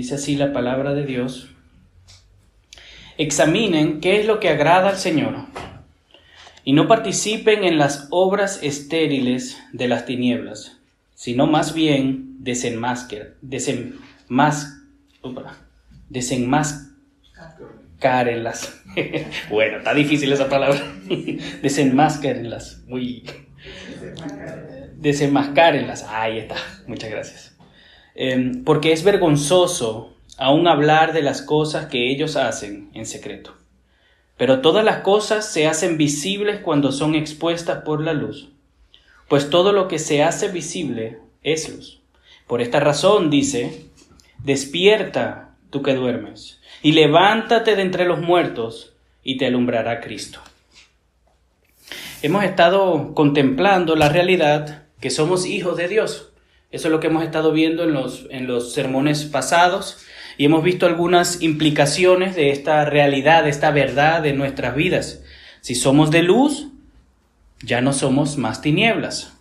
Dice así la palabra de Dios: examinen qué es lo que agrada al Señor, y no participen en las obras estériles de las tinieblas, sino más bien desenmascárenlas. Bueno, está difícil esa palabra. Desenmascárenlas. Desenmascárenlas. Ahí está. Muchas gracias. Porque es vergonzoso aún hablar de las cosas que ellos hacen en secreto. Pero todas las cosas se hacen visibles cuando son expuestas por la luz, pues todo lo que se hace visible es luz. Por esta razón dice: despierta tú que duermes, y levántate de entre los muertos, y te alumbrará Cristo. Hemos estado contemplando la realidad que somos hijos de Dios. Eso es lo que hemos estado viendo en los sermones pasados. Y hemos visto algunas implicaciones de esta realidad, de esta verdad de nuestras vidas. Si somos de luz, ya no somos más tinieblas.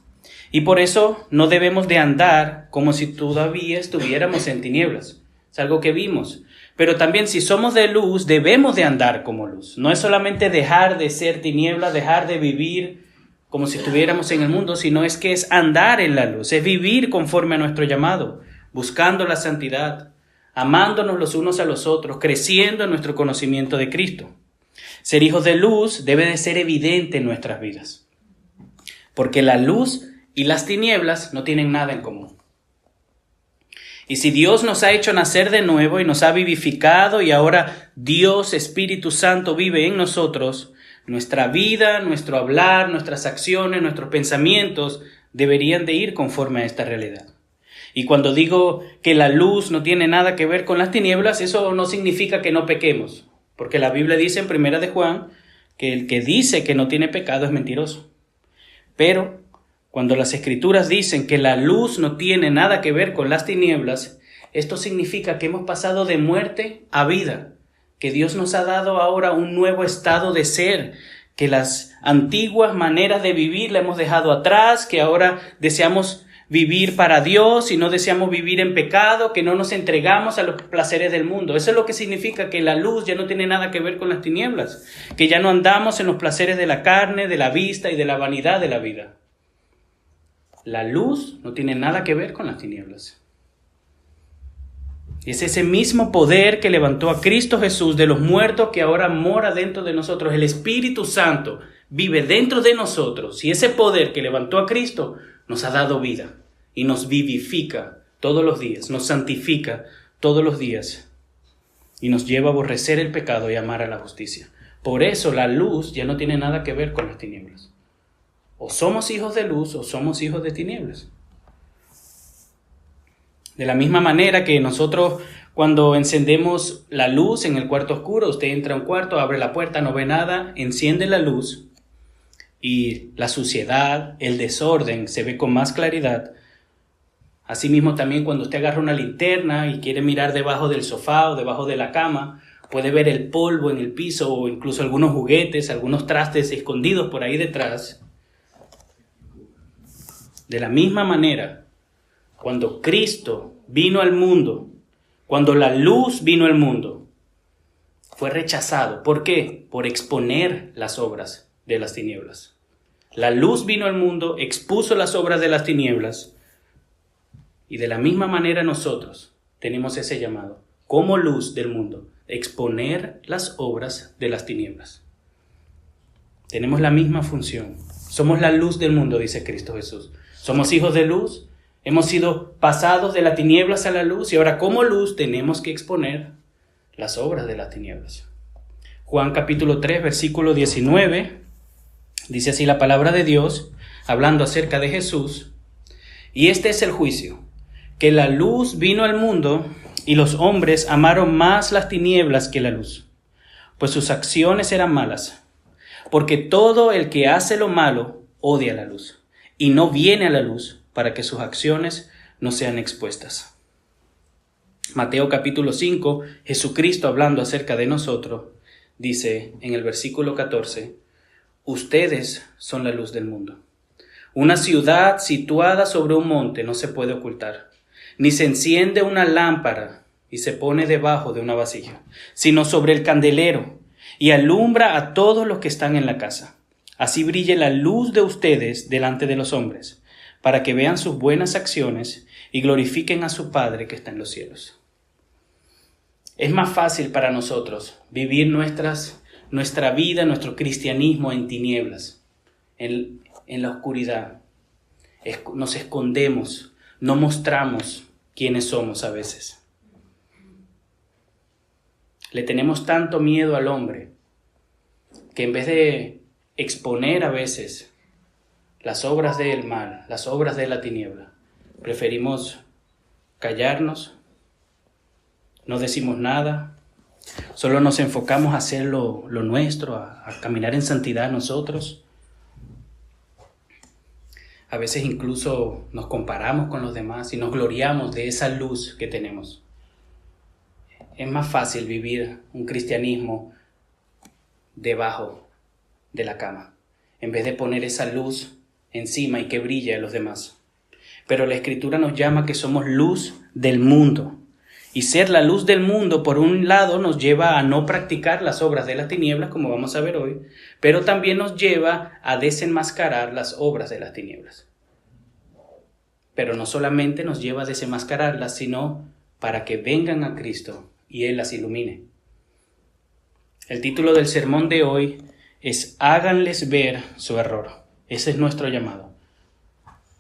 Y por eso no debemos de andar como si todavía estuviéramos en tinieblas. Es algo que vimos. Pero también si somos de luz, debemos de andar como luz. No es solamente dejar de ser tinieblas, dejar de vivir como si estuviéramos en el mundo, sino es que es andar en la luz, es vivir conforme a nuestro llamado, buscando la santidad, amándonos los unos a los otros, creciendo en nuestro conocimiento de Cristo. Ser hijos de luz debe de ser evidente en nuestras vidas, porque la luz y las tinieblas no tienen nada en común. Y si Dios nos ha hecho nacer de nuevo y nos ha vivificado y ahora Dios, Espíritu Santo, vive en nosotros, nuestra vida, nuestro hablar, nuestras acciones, nuestros pensamientos deberían de ir conforme a esta realidad. Y cuando digo que la luz no tiene nada que ver con las tinieblas, eso no significa que no pequemos, porque la Biblia dice en 1 de Juan que el que dice que no tiene pecado es mentiroso. Pero cuando las Escrituras dicen que la luz no tiene nada que ver con las tinieblas, esto significa que hemos pasado de muerte a vida, que Dios nos ha dado ahora un nuevo estado de ser, que las antiguas maneras de vivir la hemos dejado atrás, que ahora deseamos vivir para Dios y no deseamos vivir en pecado, que no nos entregamos a los placeres del mundo. Eso es lo que significa que la luz ya no tiene nada que ver con las tinieblas, que ya no andamos en los placeres de la carne, de la vista y de la vanidad de la vida. La luz no tiene nada que ver con las tinieblas. Es ese mismo poder que levantó a Cristo Jesús de los muertos que ahora mora dentro de nosotros. El Espíritu Santo vive dentro de nosotros y ese poder que levantó a Cristo nos ha dado vida y nos vivifica todos los días, nos santifica todos los días y nos lleva a aborrecer el pecado y amar a la justicia. Por eso la luz ya no tiene nada que ver con las tinieblas. O somos hijos de luz o somos hijos de tinieblas. De la misma manera que nosotros cuando encendemos la luz en el cuarto oscuro, usted entra a un cuarto, abre la puerta, no ve nada, enciende la luz y la suciedad, el desorden se ve con más claridad. Asimismo también cuando usted agarra una linterna y quiere mirar debajo del sofá o debajo de la cama, puede ver el polvo en el piso o incluso algunos juguetes, algunos trastes escondidos por ahí detrás. De la misma manera, cuando Cristo vino al mundo, cuando la luz vino al mundo, fue rechazado. ¿Por qué? Por exponer las obras de las tinieblas. La luz vino al mundo, expuso las obras de las tinieblas, y de la misma manera nosotros tenemos ese llamado, como luz del mundo, exponer las obras de las tinieblas. Tenemos la misma función. Somos la luz del mundo, dice Cristo Jesús. Somos hijos de luz, hemos sido pasados de las tinieblas a la luz y ahora como luz tenemos que exponer las obras de las tinieblas. Juan capítulo 3, versículo 19, dice así la palabra de Dios, hablando acerca de Jesús. Y este es el juicio, que la luz vino al mundo y los hombres amaron más las tinieblas que la luz, pues sus acciones eran malas. Porque todo el que hace lo malo odia la luz y no viene a la luz para que sus acciones no sean expuestas. Mateo capítulo 5, Jesucristo hablando acerca de nosotros, dice en el versículo 14, ustedes son la luz del mundo. Una ciudad situada sobre un monte no se puede ocultar, ni se enciende una lámpara y se pone debajo de una vasija, sino sobre el candelero, y alumbra a todos los que están en la casa. Así brille la luz de ustedes delante de los hombres, para que vean sus buenas acciones y glorifiquen a su Padre que está en los cielos. Es más fácil para nosotros vivir nuestra vida, nuestro cristianismo en tinieblas, en la oscuridad. Nos escondemos, no mostramos quiénes somos a veces. Le tenemos tanto miedo al hombre que en vez de exponer a veces las obras del mal, las obras de la tiniebla, preferimos callarnos, no decimos nada, solo nos enfocamos a hacer lo nuestro, a caminar en santidad nosotros. A veces incluso nos comparamos con los demás y nos gloriamos de esa luz que tenemos. Es más fácil vivir un cristianismo debajo de la cama, en vez de poner esa luz encima y que brille a los demás. Pero la Escritura nos llama que somos luz del mundo. Y ser la luz del mundo, por un lado, nos lleva a no practicar las obras de las tinieblas, como vamos a ver hoy, pero también nos lleva a desenmascarar las obras de las tinieblas. Pero no solamente nos lleva a desenmascararlas, sino para que vengan a Cristo y Él las ilumine. El título del sermón de hoy es Háganles ver su error. Ese es nuestro llamado.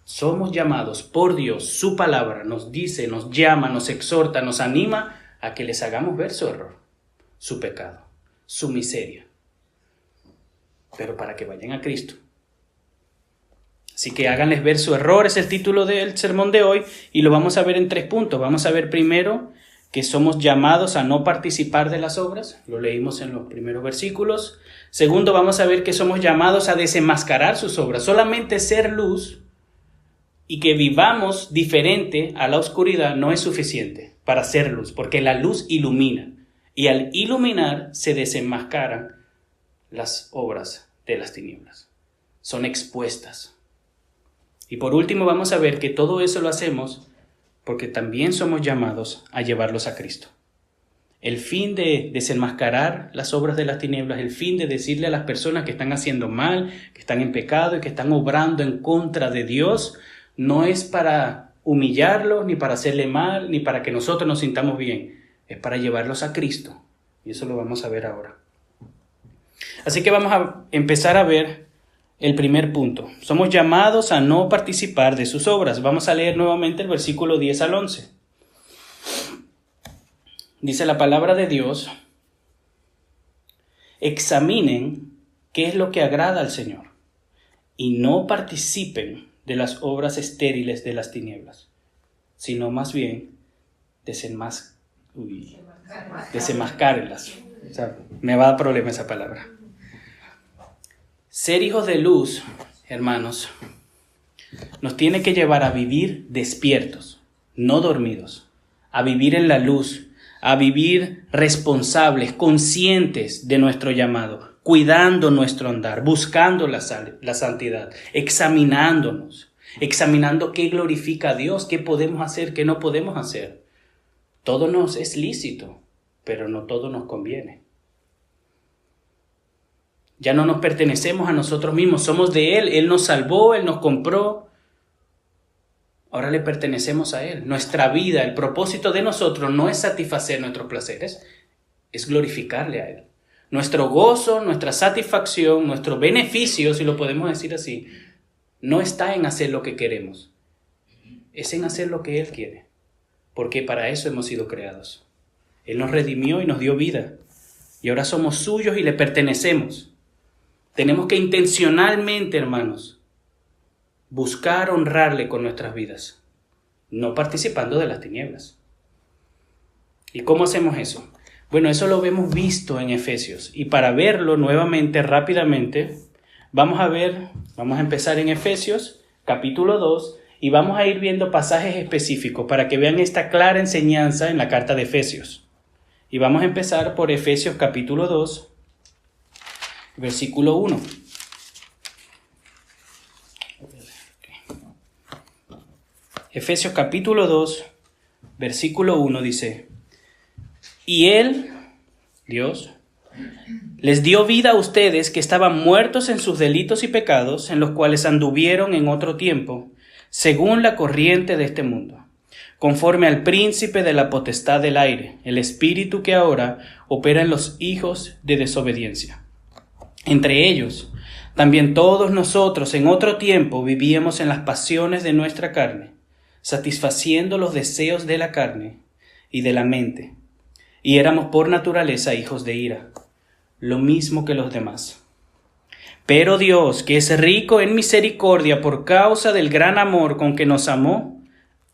Somos llamados por Dios, su palabra nos dice, nos llama, nos exhorta, nos anima a que les hagamos ver su error, su pecado, su miseria, pero para que vayan a Cristo. Así que háganles ver su error, es el título del sermón de hoy, y lo vamos a ver en 3 puntos. Vamos a ver primero que somos llamados a no participar de las obras, lo leímos en los primeros versículos. Segundo, vamos a ver que somos llamados a desenmascarar sus obras, solamente ser luz y que vivamos diferente a la oscuridad no es suficiente para ser luz, porque la luz ilumina, y al iluminar se desenmascaran las obras de las tinieblas, son expuestas. Y por último vamos a ver que todo eso lo hacemos porque también somos llamados a llevarlos a Cristo. El fin de desenmascarar las obras de las tinieblas, el fin de decirle a las personas que están haciendo mal, que están en pecado y que están obrando en contra de Dios, no es para humillarlos, ni para hacerle mal, ni para que nosotros nos sintamos bien. Es para llevarlos a Cristo. Y eso lo vamos a ver ahora. Así que vamos a empezar a ver el primer punto. Somos llamados a no participar de sus obras. Vamos a leer nuevamente el versículo 10 al 11. Dice la palabra de Dios: examinen qué es lo que agrada al Señor y no participen de las obras estériles de las tinieblas, sino más bien desenmascárenlas. O sea, me va a dar problema esa palabra. Ser hijos de luz, hermanos, nos tiene que llevar a vivir despiertos, no dormidos, a vivir en la luz, a vivir responsables, conscientes de nuestro llamado, cuidando nuestro andar, buscando la santidad, examinándonos, examinando qué glorifica a Dios, qué podemos hacer, qué no podemos hacer. Todo nos es lícito, pero no todo nos conviene. Ya no nos pertenecemos a nosotros mismos, somos de Él, Él nos salvó, Él nos compró. Ahora le pertenecemos a Él. Nuestra vida, el propósito de nosotros no es satisfacer nuestros placeres, es glorificarle a Él. Nuestro gozo, nuestra satisfacción, nuestro beneficio, si lo podemos decir así, no está en hacer lo que queremos, es en hacer lo que Él quiere, porque para eso hemos sido creados. Él nos redimió y nos dio vida, y ahora somos suyos y le pertenecemos. Tenemos que intencionalmente, hermanos, buscar honrarle con nuestras vidas, no participando de las tinieblas. ¿Y cómo hacemos eso? Bueno, eso lo hemos visto en Efesios, y para verlo nuevamente, rápidamente, vamos a empezar en Efesios, capítulo 2, y vamos a ir viendo pasajes específicos para que vean esta clara enseñanza en la carta de Efesios. Y vamos a empezar por Efesios capítulo 2, versículo 1. Efesios capítulo 2, versículo 1 dice: Y Él, Dios, les dio vida a ustedes que estaban muertos en sus delitos y pecados, en los cuales anduvieron en otro tiempo, según la corriente de este mundo, conforme al príncipe de la potestad del aire, el espíritu que ahora opera en los hijos de desobediencia. Entre ellos, también todos nosotros en otro tiempo vivíamos en las pasiones de nuestra carne, satisfaciendo los deseos de la carne y de la mente, y éramos por naturaleza hijos de ira, lo mismo que los demás. Pero Dios, que es rico en misericordia por causa del gran amor con que nos amó,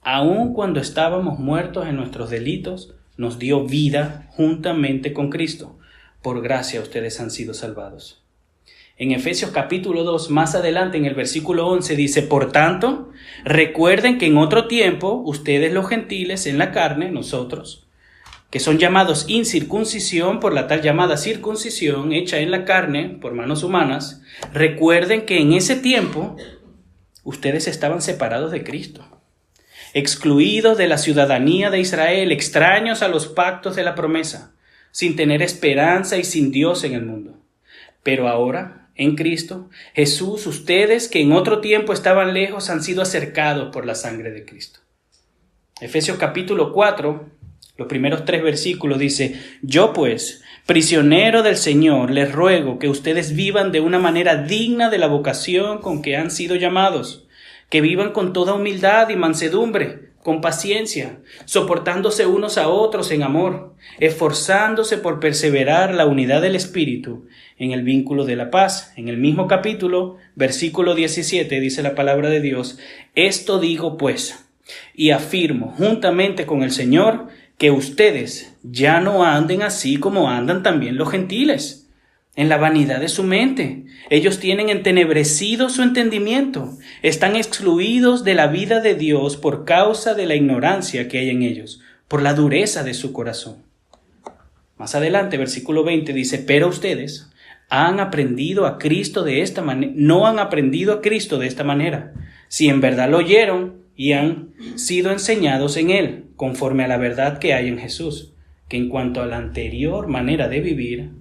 aun cuando estábamos muertos en nuestros delitos, nos dio vida juntamente con Cristo. Por gracia ustedes han sido salvados. En Efesios capítulo 2, más adelante en el versículo 11 dice, por tanto, recuerden que en otro tiempo ustedes los gentiles en la carne, nosotros, que son llamados incircuncisión por la tal llamada circuncisión hecha en la carne por manos humanas, recuerden que en ese tiempo ustedes estaban separados de Cristo, excluidos de la ciudadanía de Israel, extraños a los pactos de la promesa, sin tener esperanza y sin Dios en el mundo. Pero ahora, en Cristo Jesús, ustedes que en otro tiempo estaban lejos han sido acercados por la sangre de Cristo. Efesios capítulo 4, los primeros 3 versículos dice, yo pues, prisionero del Señor, les ruego que ustedes vivan de una manera digna de la vocación con que han sido llamados, que vivan con toda humildad y mansedumbre, con paciencia, soportándose unos a otros en amor, esforzándose por perseverar la unidad del Espíritu en el vínculo de la paz. En el mismo capítulo, versículo 17, dice la palabra de Dios, esto digo pues, y afirmo juntamente con el Señor, que ustedes ya no anden así como andan también los gentiles, en la vanidad de su mente. Ellos tienen entenebrecido su entendimiento, están excluidos de la vida de Dios por causa de la ignorancia que hay en ellos, por la dureza de su corazón. Más adelante, versículo 20 dice, pero ustedes han aprendido a Cristo de esta manera, no han aprendido a Cristo de esta manera, si en verdad lo oyeron y han sido enseñados en Él, conforme a la verdad que hay en Jesús, que en cuanto a la anterior manera de vivir,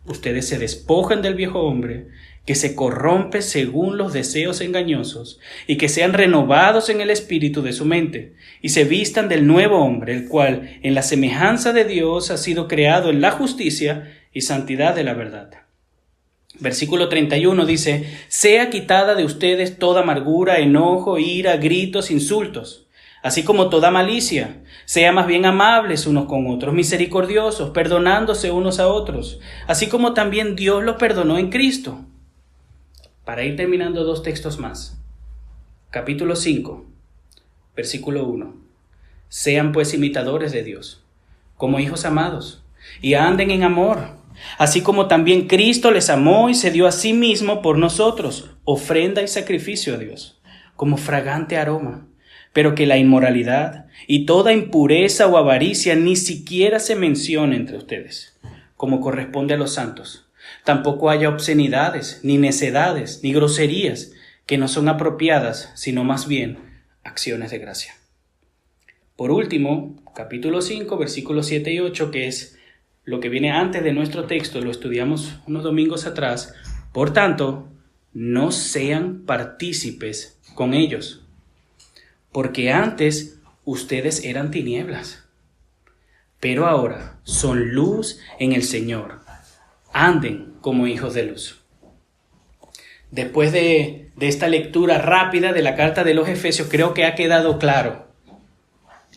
ustedes se despojan del viejo hombre, que se corrompe según los deseos engañosos, y que sean renovados en el espíritu de su mente, y se vistan del nuevo hombre, el cual, en la semejanza de Dios, ha sido creado en la justicia y santidad de la verdad. Versículo 31 dice, sea quitada de ustedes toda amargura, enojo, ira, gritos, insultos, así como toda malicia. Sea más bien amables unos con otros, misericordiosos, perdonándose unos a otros, así como también Dios los perdonó en Cristo. Para ir terminando 2 textos más. Capítulo 5, versículo 1. Sean pues imitadores de Dios, como hijos amados, y anden en amor, así como también Cristo les amó y se dio a sí mismo por nosotros, ofrenda y sacrificio a Dios, como fragante aroma. Pero que la inmoralidad y toda impureza o avaricia ni siquiera se mencione entre ustedes, como corresponde a los santos. Tampoco haya obscenidades, ni necedades, ni groserías, que no son apropiadas, sino más bien acciones de gracia. Por último, capítulo 5, versículos 7 y 8, que es lo que viene antes de nuestro texto, lo estudiamos unos domingos atrás. Por tanto, no sean partícipes con ellos, porque antes ustedes eran tinieblas, pero ahora son luz en el Señor. Anden como hijos de luz. Después de esta lectura rápida de la carta de los Efesios, creo que ha quedado claro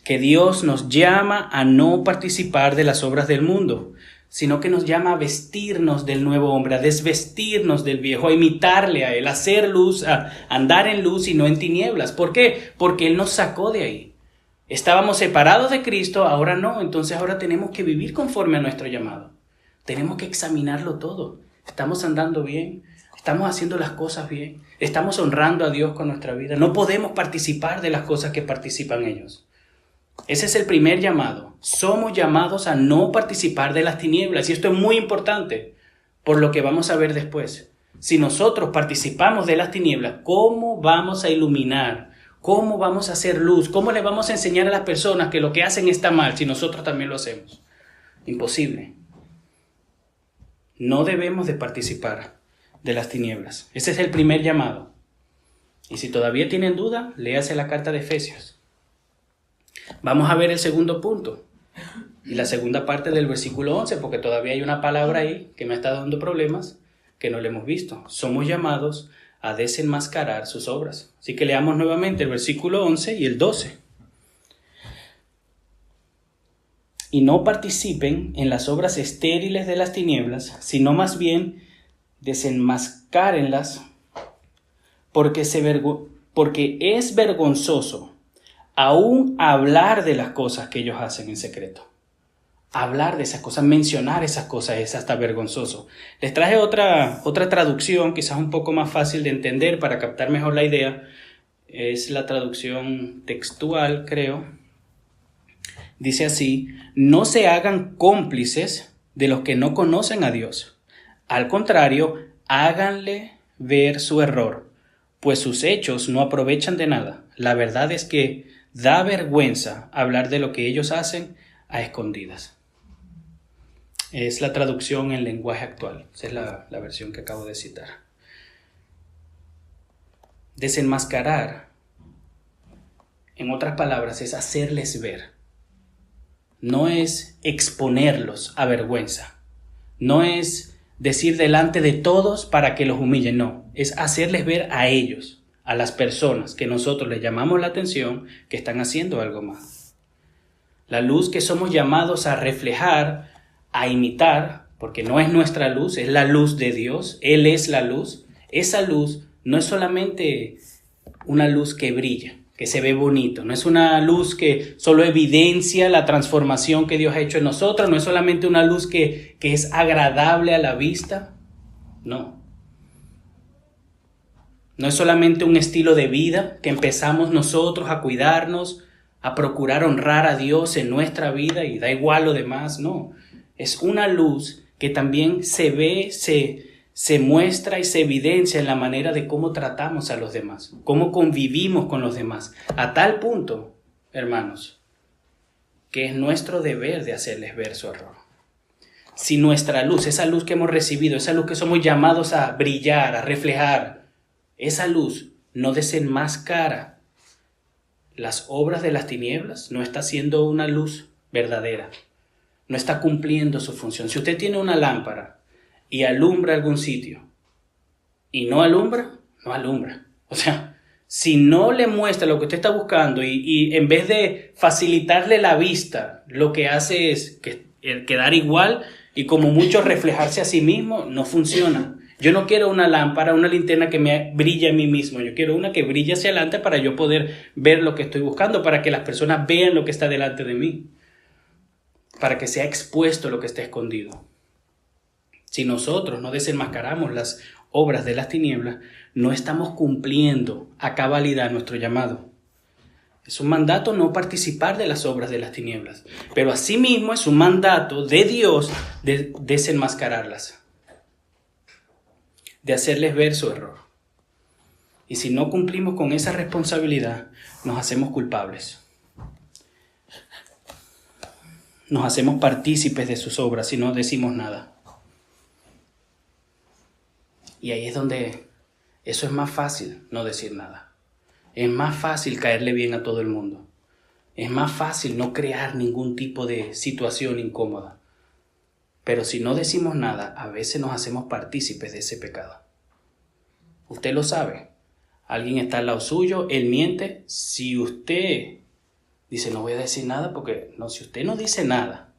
que Dios nos llama a no participar de las obras del mundo, sino que nos llama a vestirnos del nuevo hombre, a desvestirnos del viejo, a imitarle a Él, a hacer luz, a andar en luz y no en tinieblas. ¿Por qué? Porque Él nos sacó de ahí. Estábamos separados de Cristo, ahora no, entonces ahora tenemos que vivir conforme a nuestro llamado. Tenemos que examinarlo todo. ¿Estamos andando bien? ¿Estamos haciendo las cosas bien? ¿Estamos honrando a Dios con nuestra vida? No podemos participar de las cosas que participan ellos. Ese es el primer llamado. Somos llamados a no participar de las tinieblas. Y esto es muy importante por lo que vamos a ver después. Si nosotros participamos de las tinieblas, ¿cómo vamos a iluminar? ¿Cómo vamos a hacer luz? ¿Cómo le vamos a enseñar a las personas que lo que hacen está mal si nosotros también lo hacemos? Imposible. No debemos de participar de las tinieblas. Ese es el primer llamado. Y si todavía tienen duda, léase la carta de Efesios. Vamos a ver el segundo punto y la segunda parte del versículo 11, porque todavía hay una palabra ahí que me está dando problemas que no le hemos visto. Somos llamados a desenmascarar sus obras. Así que leamos nuevamente el versículo 11 y el 12. Y no participen en las obras estériles de las tinieblas, sino más bien desenmascárenlas, porque es vergonzoso aún hablar de las cosas que ellos hacen en secreto. Hablar de esas cosas, mencionar esas cosas es hasta vergonzoso. Les traje otra traducción, quizás un poco más fácil de entender para captar mejor la idea. Es la traducción textual, creo. Dice así: no se hagan cómplices de los que no conocen a Dios. Al contrario, háganle ver su error, pues sus hechos no aprovechan de nada. La verdad es que da vergüenza hablar de lo que ellos hacen a escondidas. Es la traducción en lenguaje actual. Esa es la versión que acabo de citar. Desenmascarar, en otras palabras, es hacerles ver. No es exponerlos a vergüenza. No es decir delante de todos para que los humillen. No, es hacerles ver a ellos, a las personas que nosotros les llamamos la atención, que están haciendo algo más. La luz que somos llamados a reflejar, a imitar, porque no es nuestra luz, es la luz de Dios. Él es la luz. Esa luz no es solamente una luz que brilla, que se ve bonito. No es una luz que solo evidencia la transformación que Dios ha hecho en nosotros. No es solamente una luz que es agradable a la vista. No. No es solamente un estilo de vida que empezamos nosotros a cuidarnos, a procurar honrar a Dios en nuestra vida y da igual lo demás. No. Es una luz que también se ve, se muestra y se evidencia en la manera de cómo tratamos a los demás, cómo convivimos con los demás, a tal punto, hermanos, que es nuestro deber de hacerles ver su error. Si nuestra luz, esa luz que hemos recibido, esa luz que somos llamados a brillar, a reflejar, esa luz no desenmascara las obras de las tinieblas, no está siendo una luz verdadera, no está cumpliendo su función. Si usted tiene una lámpara y alumbra algún sitio y no alumbra, no alumbra. O sea, si no le muestra lo que usted está buscando y en vez de facilitarle la vista, lo que hace es quedar igual y como mucho reflejarse a sí mismo, no funciona. Yo no quiero una lámpara, una linterna que me brille a mí mismo. Yo quiero una que brille hacia adelante para yo poder ver lo que estoy buscando, para que las personas vean lo que está delante de mí, para que sea expuesto lo que está escondido. Si nosotros no desenmascaramos las obras de las tinieblas, no estamos cumpliendo a cabalidad nuestro llamado. Es un mandato no participar de las obras de las tinieblas, pero asimismo es un mandato de Dios de desenmascararlas, de hacerles ver su error. Y si no cumplimos con esa responsabilidad, nos hacemos culpables. Nos hacemos partícipes de sus obras y no decimos nada. Y ahí es donde eso es más fácil, no decir nada. Es más fácil caerle bien a todo el mundo. Es más fácil no crear ningún tipo de situación incómoda. Pero si no decimos nada, a veces nos hacemos partícipes de ese pecado. Usted lo sabe. Alguien está al lado suyo, él miente. Si usted dice, no voy a decir nada porque no, si usted no dice nada,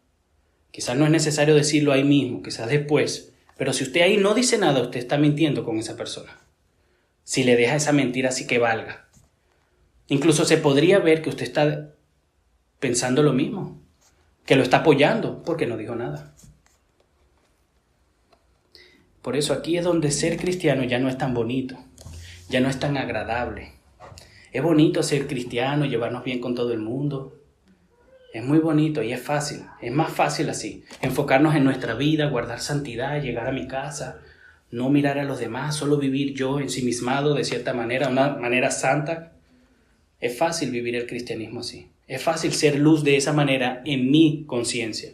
quizás no es necesario decirlo ahí mismo, quizás después. Pero si usted ahí no dice nada, usted está mintiendo con esa persona. Si le deja esa mentira así que valga. Incluso se podría ver que usted está pensando lo mismo, que lo está apoyando porque no dijo nada. Por eso aquí es donde ser cristiano ya no es tan bonito, ya no es tan agradable. Es bonito ser cristiano, llevarnos bien con todo el mundo. Es muy bonito y es fácil, es más fácil así. Enfocarnos en nuestra vida, guardar santidad, llegar a mi casa, no mirar a los demás, solo vivir yo ensimismado de cierta manera, una manera santa. Es fácil vivir el cristianismo así. Es fácil ser luz de esa manera en mi conciencia.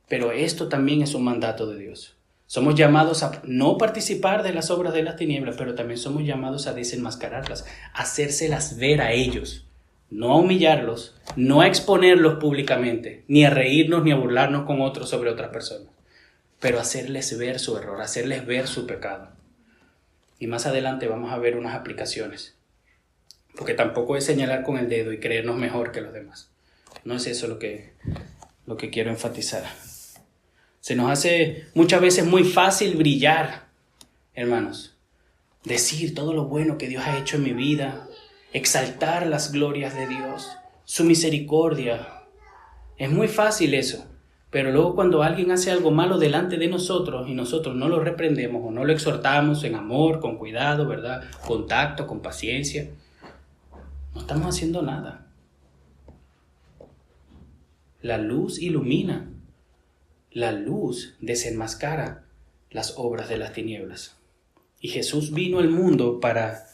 Pero esto también es un mandato de Dios. Somos llamados a no participar de las obras de las tinieblas, pero también somos llamados a desenmascararlas, a hacérselas ver a ellos, no a humillarlos, no a exponerlos públicamente, ni a reírnos ni a burlarnos con otros sobre otras personas, pero hacerles ver su error, hacerles ver su pecado. Y más adelante vamos a ver unas aplicaciones, porque tampoco es señalar con el dedo y creernos mejor que los demás. No es eso lo que quiero enfatizar. Se nos hace muchas veces muy fácil brillar, hermanos. Decir todo lo bueno que Dios ha hecho en mi vida, exaltar las glorias de Dios, su misericordia. Es muy fácil eso, pero luego cuando alguien hace algo malo delante de nosotros y nosotros no lo reprendemos o no lo exhortamos en amor, con cuidado, ¿verdad? Con tacto, con paciencia, no estamos haciendo nada. La luz ilumina. La luz desenmascara las obras de las tinieblas. Y Jesús vino al mundo para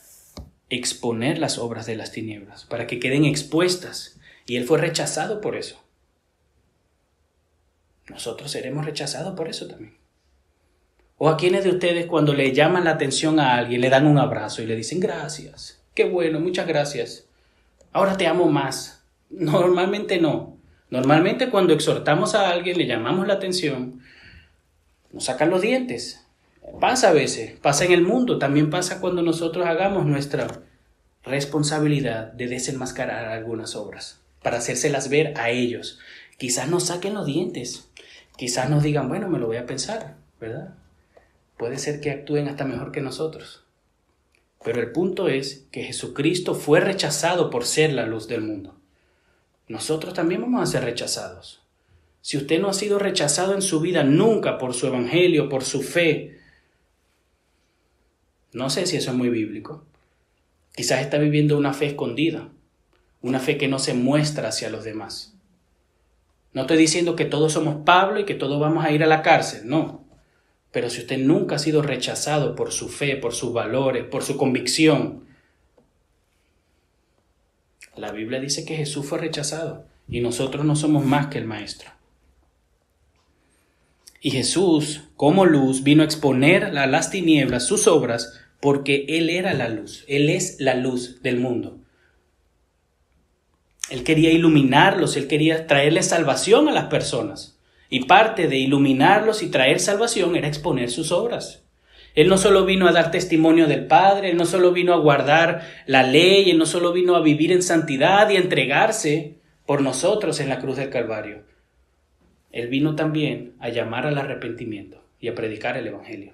exponer las obras de las tinieblas, para que queden expuestas. Y Él fue rechazado por eso. Nosotros seremos rechazados por eso también. ¿O a quiénes de ustedes cuando le llaman la atención a alguien, le dan un abrazo y le dicen gracias? Qué bueno, muchas gracias. Ahora te amo más. Normalmente no. Normalmente cuando exhortamos a alguien, le llamamos la atención, nos sacan los dientes. Pasa a veces, pasa en el mundo, también pasa cuando nosotros hagamos nuestra responsabilidad de desenmascarar algunas obras, para hacérselas ver a ellos. Quizás nos saquen los dientes, quizás nos digan, bueno, me lo voy a pensar, ¿verdad? Puede ser que actúen hasta mejor que nosotros. Pero el punto es que Jesucristo fue rechazado por ser la luz del mundo. Nosotros también vamos a ser rechazados. Si usted no ha sido rechazado en su vida nunca por su evangelio, por su fe, no sé si eso es muy bíblico. Quizás está viviendo una fe escondida, una fe que no se muestra hacia los demás. No estoy diciendo que todos somos Pablo y que todos vamos a ir a la cárcel, no. Pero si usted nunca ha sido rechazado por su fe, por sus valores, por su convicción, la Biblia dice que Jesús fue rechazado y nosotros no somos más que el Maestro. Y Jesús, como luz, vino a exponer a las tinieblas sus obras porque Él era la luz. Él es la luz del mundo. Él quería iluminarlos, Él quería traerle salvación a las personas. Y parte de iluminarlos y traer salvación era exponer sus obras. Él no solo vino a dar testimonio del Padre, Él no solo vino a guardar la ley, Él no solo vino a vivir en santidad y a entregarse por nosotros en la cruz del Calvario. Él vino también a llamar al arrepentimiento y a predicar el Evangelio.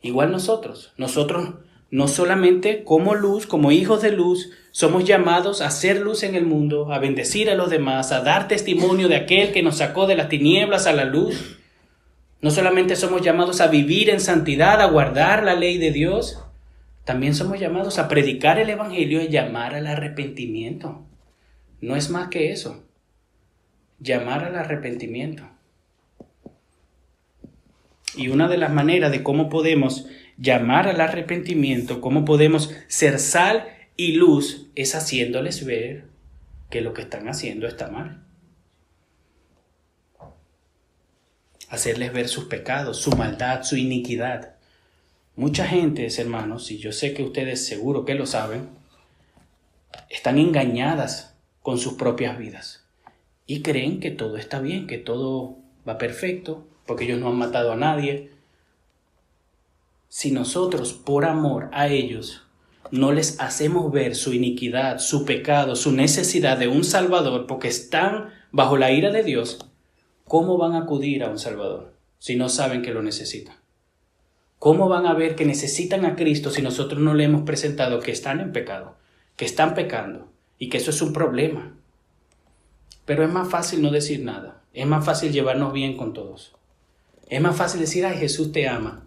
Igual nosotros no solamente como luz, como hijos de luz, somos llamados a hacer luz en el mundo, a bendecir a los demás, a dar testimonio de aquel que nos sacó de las tinieblas a la luz. No solamente somos llamados a vivir en santidad, a guardar la ley de Dios, también somos llamados a predicar el Evangelio y llamar al arrepentimiento. No es más que eso, llamar al arrepentimiento. Y una de las maneras de cómo podemos llamar al arrepentimiento, cómo podemos ser sal y luz, es haciéndoles ver que lo que están haciendo está mal. Hacerles ver sus pecados, su maldad, su iniquidad. Mucha gente, hermanos, y yo sé que ustedes seguro que lo saben, están engañadas con sus propias vidas y creen que todo está bien, que todo va perfecto, porque ellos no han matado a nadie. Si nosotros, por amor a ellos, no les hacemos ver su iniquidad, su pecado, su necesidad de un Salvador, porque están bajo la ira de Dios, ¿cómo van a acudir a un Salvador si no saben que lo necesitan? ¿Cómo van a ver que necesitan a Cristo si nosotros no le hemos presentado que están en pecado, que están pecando y que eso es un problema? Pero es más fácil no decir nada. Es más fácil llevarnos bien con todos. Es más fácil decir, ay, Jesús te ama.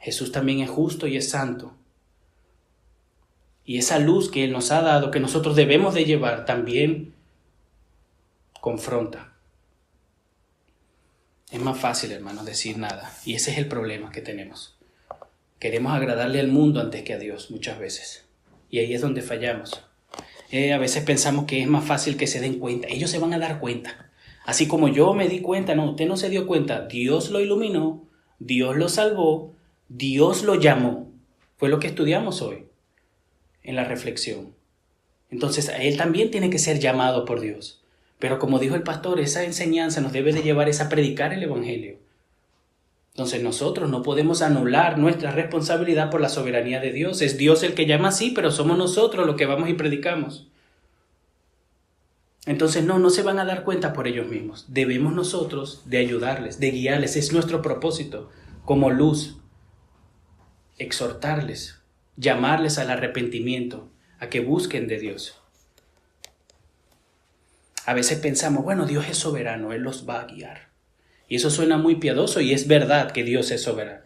Jesús también es justo y es santo. Y esa luz que Él nos ha dado, que nosotros debemos de llevar, también confronta. Es más fácil, hermanos, decir nada. Y ese es el problema que tenemos. Queremos agradarle al mundo antes que a Dios muchas veces. Y ahí es donde fallamos. A veces pensamos que es más fácil que se den cuenta. Ellos se van a dar cuenta. Así como yo me di cuenta, no, usted no se dio cuenta. Dios lo iluminó, Dios lo salvó, Dios lo llamó. Fue lo que estudiamos hoy en la reflexión. Entonces, él también tiene que ser llamado por Dios. Pero como dijo el pastor, esa enseñanza nos debe de llevar a predicar el Evangelio. Entonces nosotros no podemos anular nuestra responsabilidad por la soberanía de Dios. Es Dios el que llama, sí, pero somos nosotros los que vamos y predicamos. Entonces no se van a dar cuenta por ellos mismos. Debemos nosotros de ayudarles, de guiarles. Es nuestro propósito como luz. Exhortarles, llamarles al arrepentimiento, a que busquen de Dios. A veces pensamos, bueno, Dios es soberano, Él los va a guiar. Y eso suena muy piadoso y es verdad que Dios es soberano.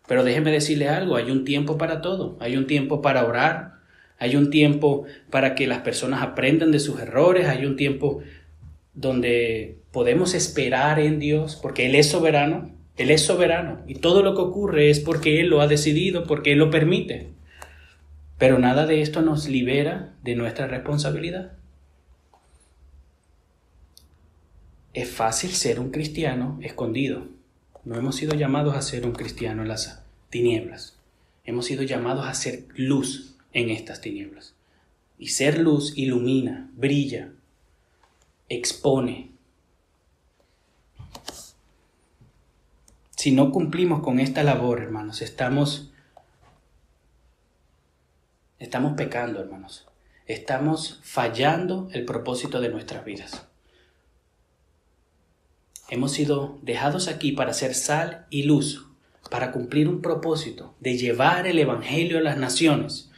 Pero déjeme decirle algo, hay un tiempo para todo. Hay un tiempo para orar, hay un tiempo para que las personas aprendan de sus errores, hay un tiempo donde podemos esperar en Dios porque Él es soberano. Él es soberano y todo lo que ocurre es porque Él lo ha decidido, porque Él lo permite. Pero nada de esto nos libera de nuestra responsabilidad. Es fácil ser un cristiano escondido. No hemos sido llamados a ser un cristiano en las tinieblas. Hemos sido llamados a ser luz en estas tinieblas. Y ser luz ilumina, brilla, expone. Si no cumplimos con esta labor, hermanos, estamos pecando, hermanos. Estamos fallando el propósito de nuestras vidas. Hemos sido dejados aquí para ser sal y luz, para cumplir un propósito de llevar el Evangelio a las naciones.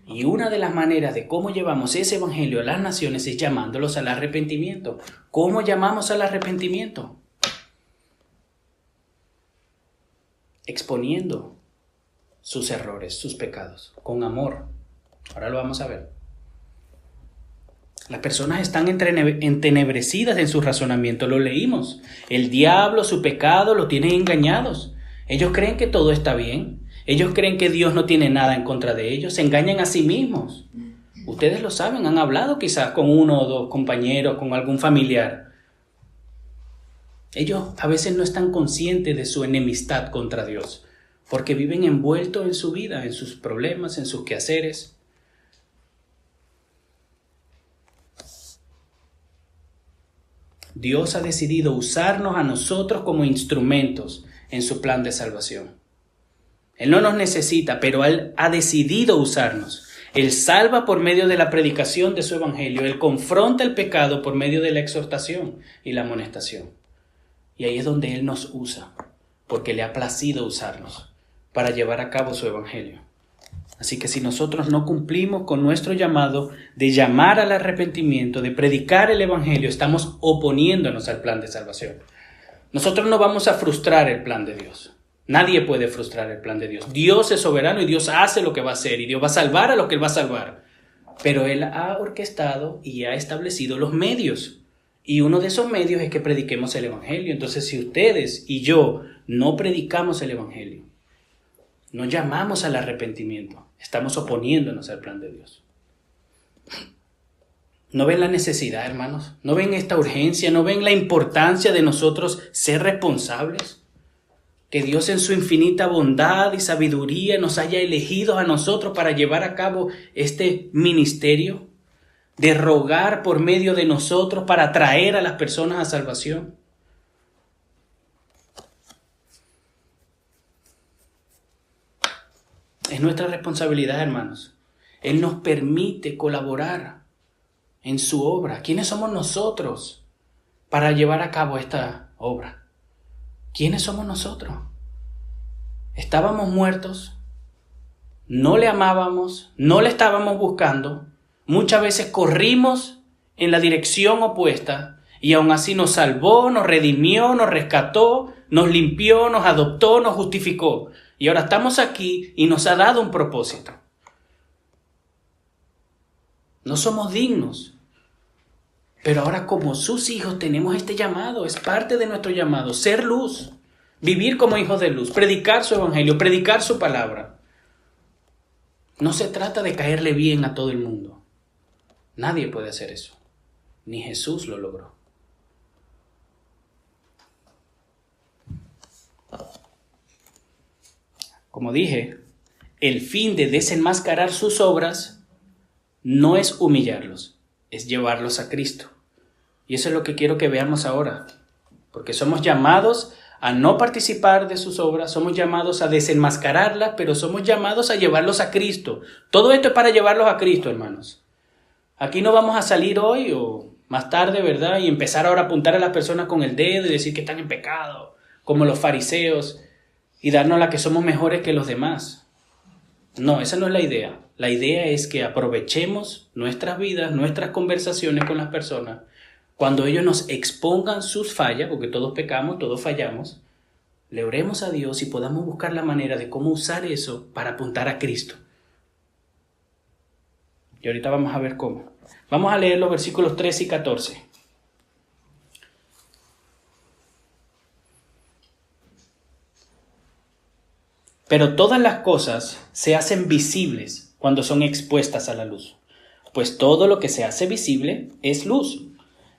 Y una de las maneras de cómo llevamos ese Evangelio a las naciones es llamándolos al arrepentimiento. ¿Cómo llamamos al arrepentimiento? Exponiendo sus errores, sus pecados, con amor. Ahora lo vamos a ver. Las personas están entenebrecidas en su razonamiento, lo leímos. El diablo, su pecado, lo tienen engañados. Ellos creen que todo está bien. Ellos creen que Dios no tiene nada en contra de ellos. Se engañan a sí mismos. Ustedes lo saben, han hablado quizás con uno o dos compañeros, con algún familiar. Ellos a veces no están conscientes de su enemistad contra Dios, porque viven envueltos en su vida, en sus problemas, en sus quehaceres. Dios ha decidido usarnos a nosotros como instrumentos en su plan de salvación. Él no nos necesita, pero Él ha decidido usarnos. Él salva por medio de la predicación de su evangelio. Él confronta el pecado por medio de la exhortación y la amonestación. Y ahí es donde Él nos usa, porque le ha placido usarnos para llevar a cabo su evangelio. Así que si nosotros no cumplimos con nuestro llamado de llamar al arrepentimiento, de predicar el evangelio, estamos oponiéndonos al plan de salvación. Nosotros no vamos a frustrar el plan de Dios. Nadie puede frustrar el plan de Dios. Dios es soberano y Dios hace lo que va a hacer y Dios va a salvar a lo que Él va a salvar. Pero Él ha orquestado y ha establecido los medios. Y uno de esos medios es que prediquemos el evangelio. Entonces, si ustedes y yo no predicamos el evangelio, no llamamos al arrepentimiento, estamos oponiéndonos al plan de Dios. ¿No ven la necesidad, hermanos? ¿No ven esta urgencia? ¿No ven la importancia de nosotros ser responsables? Que Dios en su infinita bondad y sabiduría nos haya elegido a nosotros para llevar a cabo este ministerio, de rogar por medio de nosotros para traer a las personas a salvación. Es nuestra responsabilidad, hermanos. Él nos permite colaborar en su obra. ¿Quiénes somos nosotros para llevar a cabo esta obra? ¿Quiénes somos nosotros? Estábamos muertos, no le amábamos, no le estábamos buscando. Muchas veces corrimos en la dirección opuesta y aún así nos salvó, nos redimió, nos rescató, nos limpió, nos adoptó, nos justificó. Y ahora estamos aquí y nos ha dado un propósito. No somos dignos, pero ahora como sus hijos tenemos este llamado, es parte de nuestro llamado, ser luz, vivir como hijos de luz, predicar su evangelio, predicar su palabra. No se trata de caerle bien a todo el mundo. Nadie puede hacer eso. Ni Jesús lo logró. Como dije, el fin de desenmascarar sus obras no es humillarlos, es llevarlos a Cristo. Y eso es lo que quiero que veamos ahora. Porque somos llamados a no participar de sus obras, somos llamados a desenmascararlas, pero somos llamados a llevarlos a Cristo. Todo esto es para llevarlos a Cristo, hermanos. Aquí no vamos a salir hoy o más tarde, ¿verdad? Y empezar ahora a apuntar a las personas con el dedo y decir que están en pecado, como los fariseos, y darnos la que somos mejores que los demás. No, esa no es la idea. La idea es que aprovechemos nuestras vidas, nuestras conversaciones con las personas, cuando ellos nos expongan sus fallas, porque todos pecamos, todos fallamos, le oremos a Dios y podamos buscar la manera de cómo usar eso para apuntar a Cristo. Y ahorita vamos a ver cómo. Vamos a leer los versículos 13 y 14. Pero todas las cosas se hacen visibles cuando son expuestas a la luz, pues todo lo que se hace visible es luz.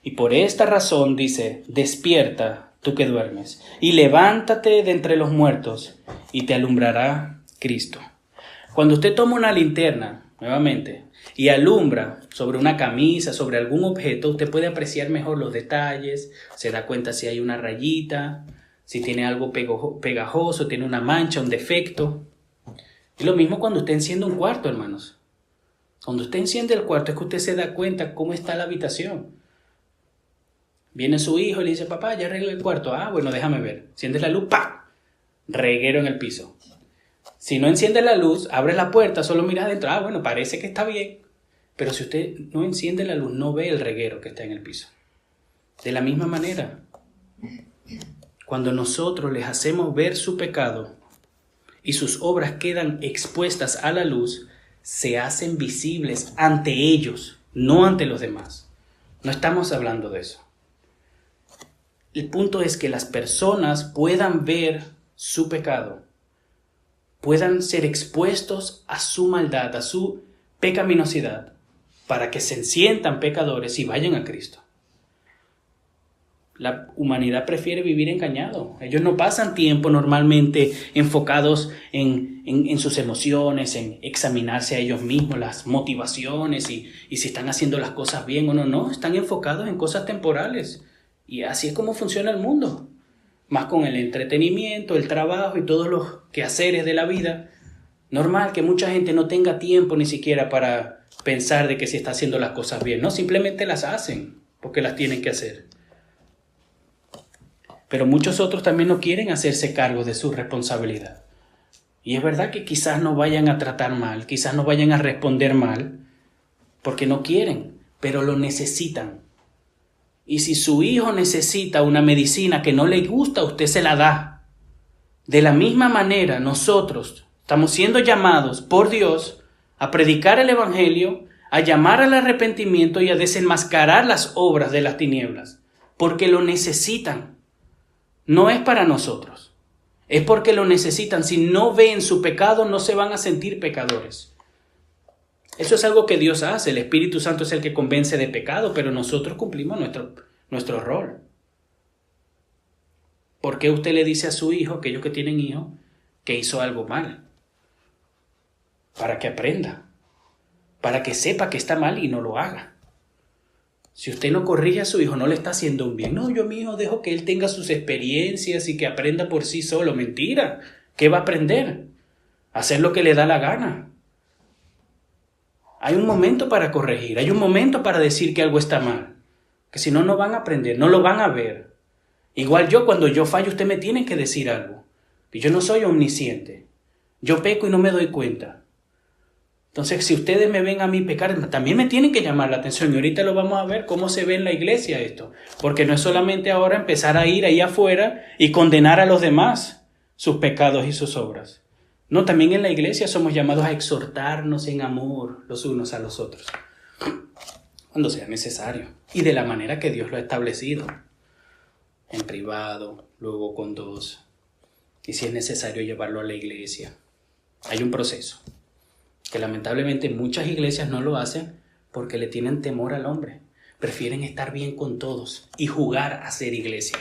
Y por esta razón dice, despierta tú que duermes, y levántate de entre los muertos, y te alumbrará Cristo. Cuando usted toma una linterna, nuevamente, y alumbra sobre una camisa, sobre algún objeto, usted puede apreciar mejor los detalles, se da cuenta si hay una rayita, si tiene algo pegajoso, tiene una mancha, un defecto. Y lo mismo cuando usted enciende un cuarto, hermanos. Cuando usted enciende el cuarto es que usted se da cuenta cómo está la habitación. Viene su hijo y le dice, papá, ya arreglé el cuarto. Ah, bueno, déjame ver. Enciende la luz, ¡pam! Reguero en el piso. Si no enciende la luz, abre la puerta, solo mira adentro. Ah, bueno, parece que está bien. Pero si usted no enciende la luz, no ve el reguero que está en el piso. De la misma manera, cuando nosotros les hacemos ver su pecado y sus obras quedan expuestas a la luz, se hacen visibles ante ellos, no ante los demás. No estamos hablando de eso. El punto es que las personas puedan ver su pecado, puedan ser expuestos a su maldad, a su pecaminosidad, para que se sientan pecadores y vayan a Cristo. La humanidad prefiere vivir engañado. Ellos no pasan tiempo normalmente enfocados en sus emociones, en examinarse a ellos mismos, las motivaciones y si están haciendo las cosas bien o no. No, están enfocados en cosas temporales. Y así es como funciona el mundo. Más con el entretenimiento, el trabajo y todos los quehaceres de la vida. Normal que mucha gente no tenga tiempo ni siquiera para pensar de que si está haciendo las cosas bien. No, simplemente las hacen porque las tienen que hacer. Pero muchos otros también no quieren hacerse cargo de su responsabilidad. Y es verdad que quizás no vayan a tratar mal, quizás no vayan a responder mal, porque no quieren, pero lo necesitan. Y si su hijo necesita una medicina que no le gusta, usted se la da. De la misma manera, nosotros estamos siendo llamados por Dios a predicar el Evangelio, a llamar al arrepentimiento y a desenmascarar las obras de las tinieblas, porque lo necesitan. No es para nosotros, es porque lo necesitan. Si no ven su pecado, no se van a sentir pecadores. Eso es algo que Dios hace. El Espíritu Santo es el que convence de pecado, pero nosotros cumplimos nuestro rol. ¿Por qué usted le dice a su hijo, aquellos que tienen hijos, que hizo algo mal? Para que aprenda, para que sepa que está mal y no lo haga. Si usted no corrige a su hijo, no le está haciendo un bien. No, yo a mi hijo dejo que él tenga sus experiencias y que aprenda por sí solo. Mentira. ¿Qué va a aprender? Hacer lo que le da la gana. Hay un momento para corregir, hay un momento para decir que algo está mal. Que si no, no van a aprender, no lo van a ver. Igual yo, cuando yo fallo, usted me tiene que decir algo. Y yo no soy omnisciente. Yo peco y no me doy cuenta. Entonces, si ustedes me ven a mí pecar, también me tienen que llamar la atención. Y ahorita lo vamos a ver cómo se ve en la iglesia esto. Porque no es solamente ahora empezar a ir ahí afuera y condenar a los demás sus pecados y sus obras. No, también en la iglesia somos llamados a exhortarnos en amor los unos a los otros, cuando sea necesario. Y de la manera que Dios lo ha establecido. En privado, luego con dos. Y si es necesario llevarlo a la iglesia. Hay un proceso. Que lamentablemente muchas iglesias no lo hacen Porque le tienen temor al hombre. Prefieren estar bien con todos y jugar a ser iglesia.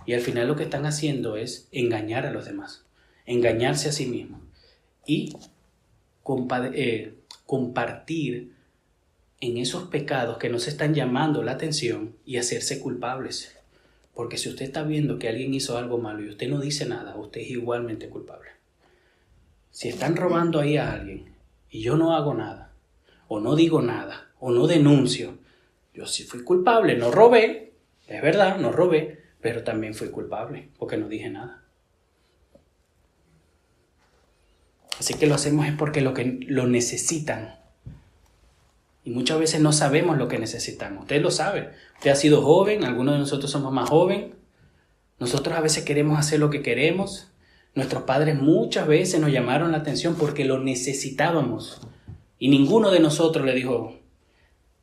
Y al final lo que están haciendo es engañar a los demás, engañarse a sí mismos y compartir en esos pecados que nos están llamando la atención y hacerse culpables. Porque si usted está viendo que alguien hizo algo malo y usted no dice nada, usted es igualmente culpable. Si están robando ahí a alguien y yo no hago nada, o no digo nada, o no denuncio, yo sí fui culpable, no robé, es verdad, no robé, pero también fui culpable porque no dije nada. Así que lo hacemos es porque lo necesitan. Y muchas veces no sabemos lo que necesitamos. Usted lo sabe. Usted ha sido joven, algunos de nosotros somos más jóvenes. Nosotros a veces queremos hacer lo que queremos. Nuestros padres muchas veces nos llamaron la atención porque lo necesitábamos. Y ninguno de nosotros le dijo,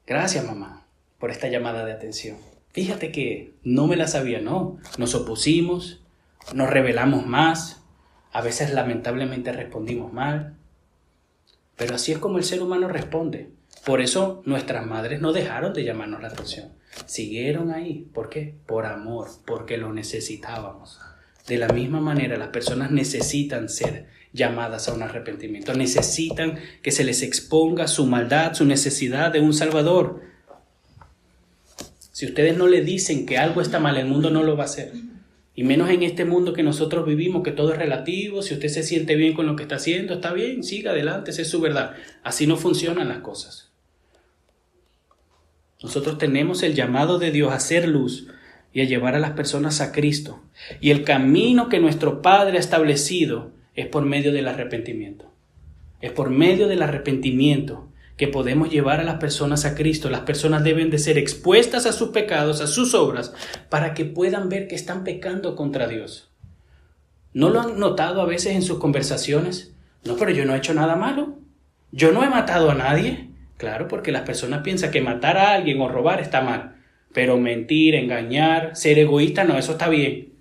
gracias mamá por esta llamada de atención. Fíjate que no me la sabía, no. Nos opusimos, nos rebelamos más. A veces lamentablemente respondimos mal. Pero así es como el ser humano responde. Por eso nuestras madres no dejaron de llamarnos la atención. Siguieron ahí. ¿Por qué? Por amor, porque lo necesitábamos. De la misma manera, las personas necesitan ser llamadas a un arrepentimiento. Necesitan que se les exponga su maldad, su necesidad de un Salvador. Si ustedes no le dicen que algo está mal, el mundo no lo va a hacer. Y menos en este mundo que nosotros vivimos, que todo es relativo. Si usted se siente bien con lo que está haciendo, está bien, siga adelante, esa es su verdad. Así no funcionan las cosas. Nosotros tenemos el llamado de Dios a hacer luz y a llevar a las personas a Cristo. Y el camino que nuestro Padre ha establecido es por medio del arrepentimiento. Es por medio del arrepentimiento que podemos llevar a las personas a Cristo. Las personas deben de ser expuestas a sus pecados, a sus obras, para que puedan ver que están pecando contra Dios. ¿No lo han notado a veces en sus conversaciones? No, pero yo no he hecho nada malo. Yo no he matado a nadie. Claro, porque las personas piensan que matar a alguien o robar está mal. Pero mentir, engañar, ser egoísta, no, eso está bien.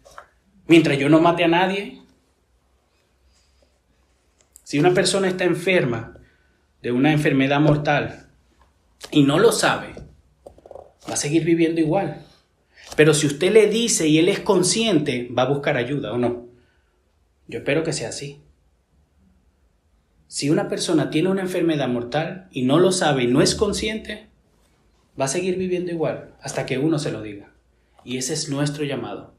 Mientras yo no mate a nadie. Si una persona está enferma de una enfermedad mortal y no lo sabe, va a seguir viviendo igual. Pero si usted le dice y él es consciente, va a buscar ayuda, ¿o no? Yo espero que sea así. Si una persona tiene una enfermedad mortal y no lo sabe y no es consciente, va a seguir viviendo igual hasta que uno se lo diga. Y ese es nuestro llamado.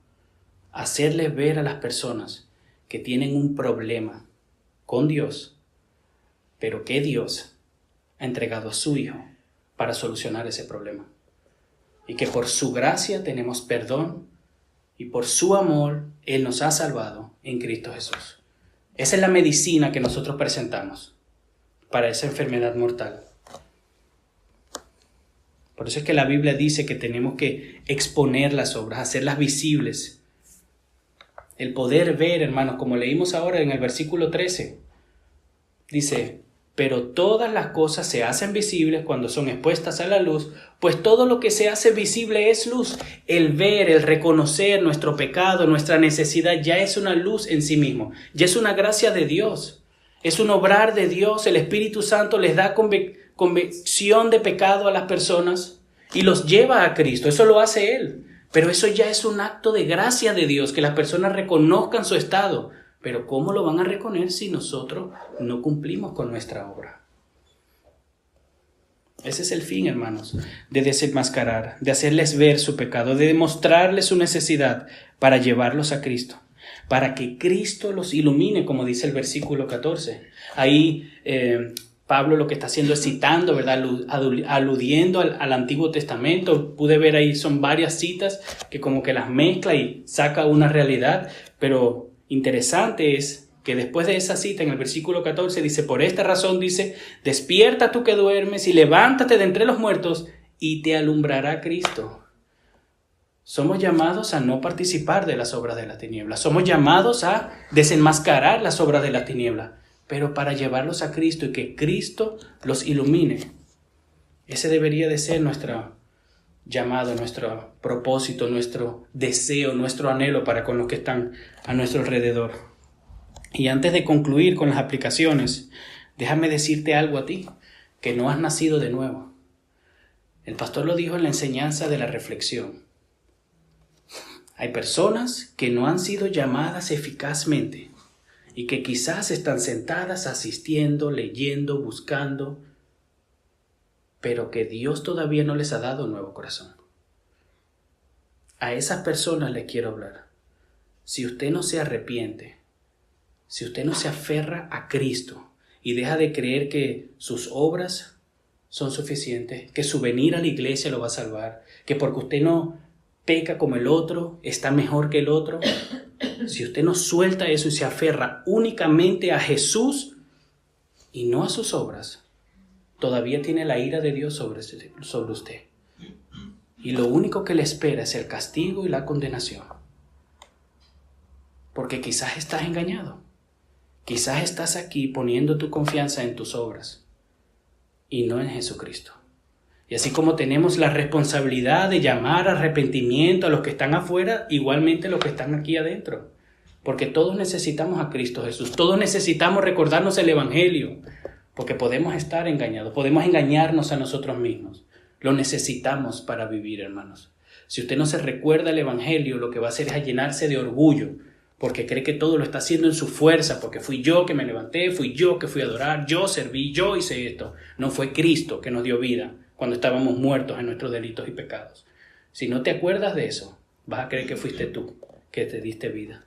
Hacerles ver a las personas que tienen un problema con Dios, pero que Dios ha entregado a su Hijo para solucionar ese problema. Y que por su gracia tenemos perdón y por su amor Él nos ha salvado en Cristo Jesús. Esa es la medicina que nosotros presentamos para esa enfermedad mortal. Por eso es que la Biblia dice que tenemos que exponer las obras, hacerlas visibles. El poder ver, hermanos, como leímos ahora en el versículo 13, dice, pero todas las cosas se hacen visibles cuando son expuestas a la luz, pues todo lo que se hace visible es luz. El ver, el reconocer nuestro pecado, nuestra necesidad, ya es una luz en sí mismo, ya es una gracia de Dios, es un obrar de Dios. El Espíritu Santo les da convicción de pecado a las personas y los lleva a Cristo, eso lo hace Él. Pero eso ya es un acto de gracia de Dios, que las personas reconozcan su estado. Pero ¿cómo lo van a reconocer si nosotros no cumplimos con nuestra obra? Ese es el fin, hermanos, de desenmascarar, de hacerles ver su pecado, de demostrarles su necesidad para llevarlos a Cristo, para que Cristo los ilumine, como dice el versículo 14. Ahí Pablo lo que está haciendo es citando, ¿verdad? Aludiendo al Antiguo Testamento. Pude ver ahí, son varias citas que como que las mezcla y saca una realidad, pero interesante es que después de esa cita en el versículo 14 dice, por esta razón dice, despierta tú que duermes y levántate de entre los muertos y te alumbrará Cristo. Somos llamados a no participar de las obras de la tiniebla. Somos llamados a desenmascarar las obras de la tiniebla, pero para llevarlos a Cristo y que Cristo los ilumine. Ese debería de ser nuestro llamado, nuestro propósito, nuestro deseo, nuestro anhelo para con los que están a nuestro alrededor. Y antes de concluir con las aplicaciones, déjame decirte algo a ti, que no has nacido de nuevo. El pastor lo dijo en la enseñanza de la reflexión. Hay personas que no han sido llamadas eficazmente y que quizás están sentadas asistiendo, leyendo, buscando, pero que Dios todavía no les ha dado un nuevo corazón. A esas personas les quiero hablar. Si usted no se arrepiente, si usted no se aferra a Cristo y deja de creer que sus obras son suficientes, que su venir a la iglesia lo va a salvar, que porque usted no peca como el otro, está mejor que el otro, si usted no suelta eso y se aferra únicamente a Jesús y no a sus obras, todavía tiene la ira de Dios sobre usted. Y lo único que le espera es el castigo y la condenación. Porque quizás estás engañado. Quizás estás aquí poniendo tu confianza en tus obras y no en Jesucristo. Y así como tenemos la responsabilidad de llamar a arrepentimiento a los que están afuera, igualmente los que están aquí adentro. Porque todos necesitamos a Cristo Jesús. Todos necesitamos recordarnos el Evangelio. Porque podemos estar engañados. Podemos engañarnos a nosotros mismos. Lo necesitamos para vivir, hermanos. Si usted no se recuerda el Evangelio, lo que va a hacer es llenarse de orgullo. Porque cree que todo lo está haciendo en su fuerza. Porque fui yo que me levanté, fui yo que fui a adorar, yo serví, yo hice esto. No fue Cristo que nos dio vida cuando estábamos muertos en nuestros delitos y pecados. Si no te acuerdas de eso, vas a creer que fuiste tú que te diste vida.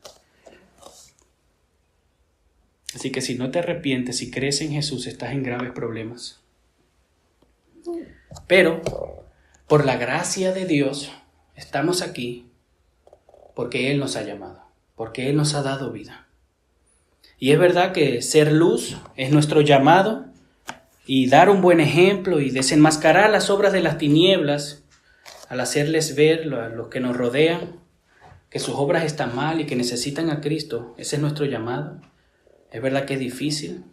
Así que si no te arrepientes y crees en Jesús, estás en graves problemas. Pero, por la gracia de Dios, estamos aquí porque Él nos ha llamado, porque Él nos ha dado vida. Y es verdad que ser luz es nuestro llamado y dar un buen ejemplo y desenmascarar las obras de las tinieblas al hacerles ver a los que nos rodean que sus obras están mal y que necesitan a Cristo. Ese es nuestro llamado. Es verdad que es difícil.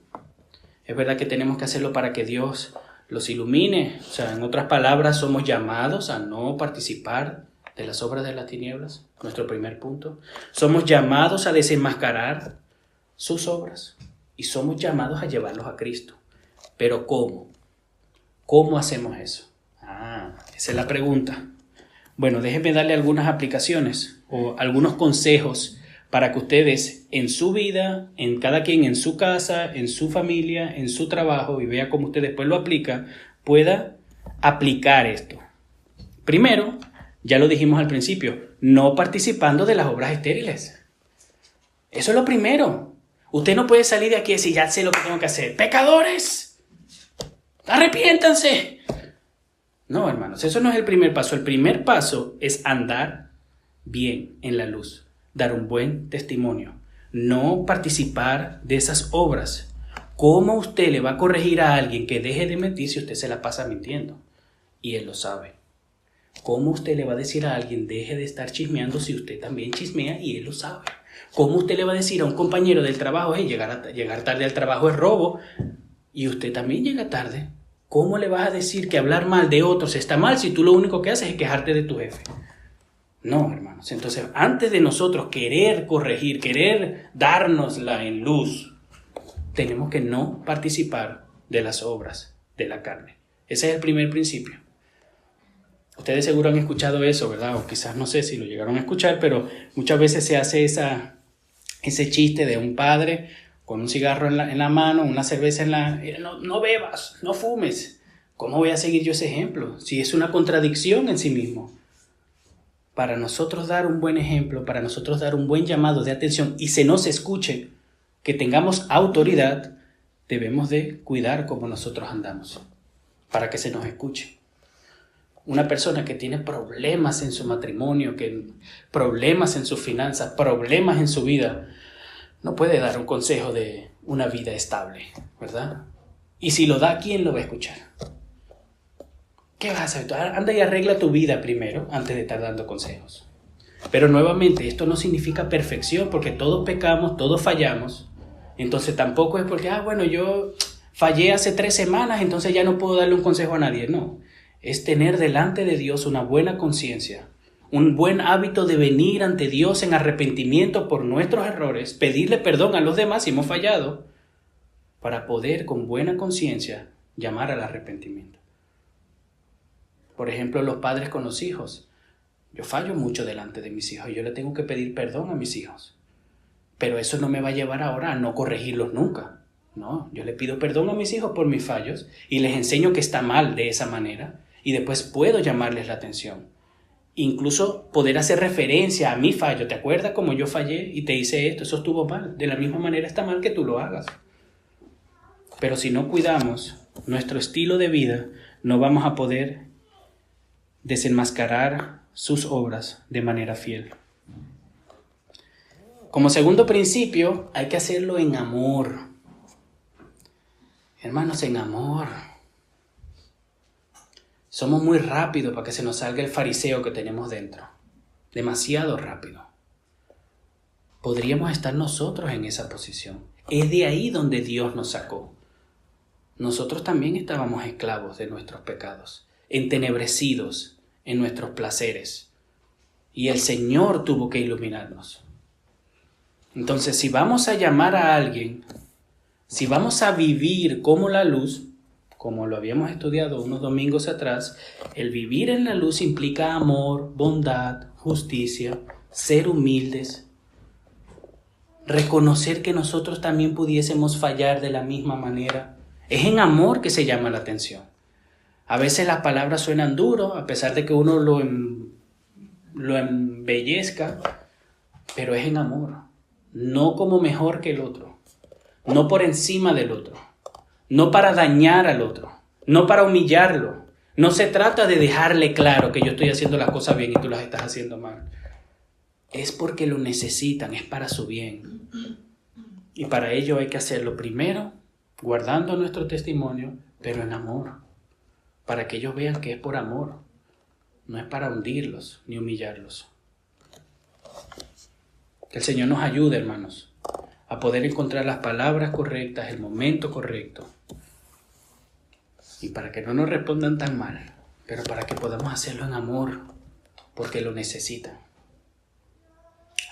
Es verdad que tenemos que hacerlo para que Dios los ilumine. O sea, en otras palabras, somos llamados a no participar de las obras de las tinieblas. Nuestro primer punto. Somos llamados a desenmascarar sus obras y somos llamados a llevarlos a Cristo. Pero ¿cómo? ¿Cómo hacemos eso? Esa es la pregunta. Bueno, déjenme darle algunas aplicaciones o algunos consejos para que ustedes en su vida, en cada quien en su casa, en su familia, en su trabajo, y vea cómo usted después lo aplica, pueda aplicar esto. Primero, ya lo dijimos al principio, no participando de las obras estériles. Eso es lo primero. Usted no puede salir de aquí y decir, ya sé lo que tengo que hacer. ¡Pecadores! ¡Arrepiéntanse! No, hermanos, eso no es el primer paso. El primer paso es andar bien en la luz. Dar un buen testimonio, no participar de esas obras. ¿Cómo usted le va a corregir a alguien que deje de mentir si usted se la pasa mintiendo? Y él lo sabe. ¿Cómo usted le va a decir a alguien deje de estar chismeando si usted también chismea y él lo sabe? ¿Cómo usted le va a decir a un compañero del trabajo llegar tarde al trabajo es robo y usted también llega tarde? ¿Cómo le vas a decir que hablar mal de otros está mal si tú lo único que haces es quejarte de tu jefe? No, hermanos. Entonces, antes de nosotros querer corregir, querer dárnosla en luz, tenemos que no participar de las obras de la carne. Ese es el primer principio. Ustedes seguro han escuchado eso, ¿verdad? O quizás no sé si lo llegaron a escuchar, pero muchas veces se hace ese chiste de un padre con un cigarro en la mano, una cerveza en la... No bebas, no fumes. ¿Cómo voy a seguir yo ese ejemplo? Si es una contradicción en sí mismo. Para nosotros dar un buen ejemplo, para nosotros dar un buen llamado de atención y se nos escuche, que tengamos autoridad, debemos de cuidar cómo nosotros andamos, para que se nos escuche. Una persona que tiene problemas en su matrimonio, problemas en sus finanzas, problemas en su vida, no puede dar un consejo de una vida estable, ¿verdad? Y si lo da, ¿quién lo va a escuchar? ¿Qué vas a hacer? Anda y arregla tu vida primero antes de estar dando consejos. Pero nuevamente, esto no significa perfección porque todos pecamos, todos fallamos. Entonces tampoco es porque, bueno, yo fallé hace 3 semanas, entonces ya no puedo darle un consejo a nadie. No, es tener delante de Dios una buena conciencia, un buen hábito de venir ante Dios en arrepentimiento por nuestros errores, pedirle perdón a los demás si hemos fallado, para poder con buena conciencia llamar al arrepentimiento. Por ejemplo, los padres con los hijos. Yo fallo mucho delante de mis hijos y yo le tengo que pedir perdón a mis hijos. Pero eso no me va a llevar ahora a no corregirlos nunca. No, yo le pido perdón a mis hijos por mis fallos y les enseño que está mal de esa manera y después puedo llamarles la atención. Incluso poder hacer referencia a mi fallo. ¿Te acuerdas cómo yo fallé y te hice esto? Eso estuvo mal. De la misma manera está mal que tú lo hagas. Pero si no cuidamos nuestro estilo de vida, no vamos a poder desenmascarar sus obras de manera fiel. Como segundo principio, hay que hacerlo en amor. Hermanos, en amor. Somos muy rápidos para que se nos salga el fariseo que tenemos dentro. Demasiado rápido. Podríamos estar nosotros en esa posición. Es de ahí donde Dios nos sacó. Nosotros también estábamos esclavos de nuestros pecados, entenebrecidos en nuestros placeres. Y el Señor tuvo que iluminarnos. Entonces, si vamos a llamar a alguien, si vamos a vivir como la luz, como lo habíamos estudiado unos domingos atrás, el vivir en la luz implica amor, bondad, justicia, ser humildes, reconocer que nosotros también pudiésemos fallar de la misma manera. Es en amor que se llama la atención. A veces las palabras suenan duro, a pesar de que uno lo embellezca, pero es en amor. No como mejor que el otro, no por encima del otro, no para dañar al otro, no para humillarlo. No se trata de dejarle claro que yo estoy haciendo las cosas bien y tú las estás haciendo mal. Es porque lo necesitan, es para su bien. Y para ello hay que hacerlo primero, guardando nuestro testimonio, pero en amor, para que ellos vean que es por amor, no es para hundirlos ni humillarlos. Que el Señor nos ayude, hermanos, a poder encontrar las palabras correctas, el momento correcto. Y para que no nos respondan tan mal, pero para que podamos hacerlo en amor, porque lo necesitan.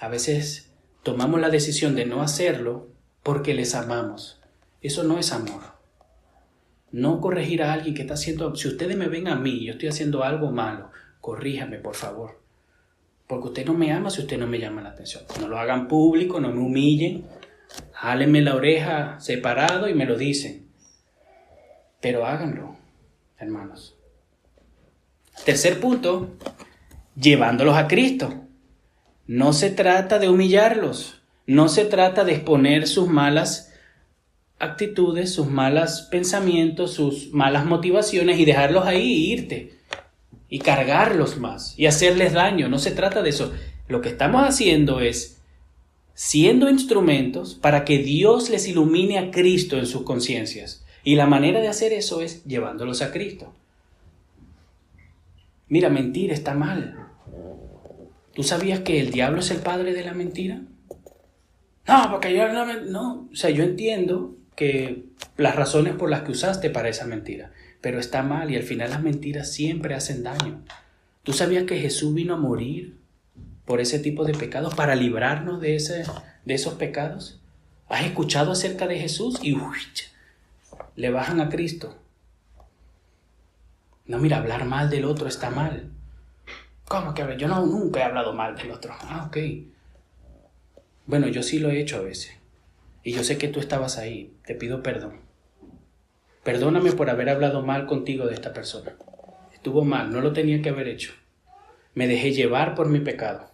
A veces tomamos la decisión de no hacerlo porque les amamos. Eso no es amor. No corregir a alguien que está haciendo... Si ustedes me ven a mí, yo estoy haciendo algo malo, corríjame, por favor. Porque usted no me ama si usted no me llama la atención. No lo hagan público, no me humillen. Jálenme la oreja separado y me lo dicen. Pero háganlo, hermanos. Tercer punto, llevándolos a Cristo. No se trata de humillarlos. No se trata de exponer sus malas actitudes, sus malos pensamientos, sus malas motivaciones y dejarlos ahí e irte. Y cargarlos más y hacerles daño. No se trata de eso. Lo que estamos haciendo es siendo instrumentos para que Dios les ilumine a Cristo en sus conciencias. Y la manera de hacer eso es llevándolos a Cristo. Mira, mentir está mal. ¿Tú sabías que el diablo es el padre de la mentira? No, porque yo no. O sea, yo entiendo que las razones por las que usaste para esa mentira, pero está mal y al final las mentiras siempre hacen daño. ¿Tú sabías que Jesús vino a morir por ese tipo de pecados para librarnos de esos pecados? ¿Has escuchado acerca de Jesús? Y le bajan a Cristo. No, mira, hablar mal del otro está mal. ¿Cómo que hablar? Yo nunca he hablado mal del otro. Ok. Bueno, yo sí lo he hecho a veces. Y yo sé que tú estabas ahí. Te pido perdón. Perdóname por haber hablado mal contigo de esta persona. Estuvo mal, no lo tenía que haber hecho. Me dejé llevar por mi pecado.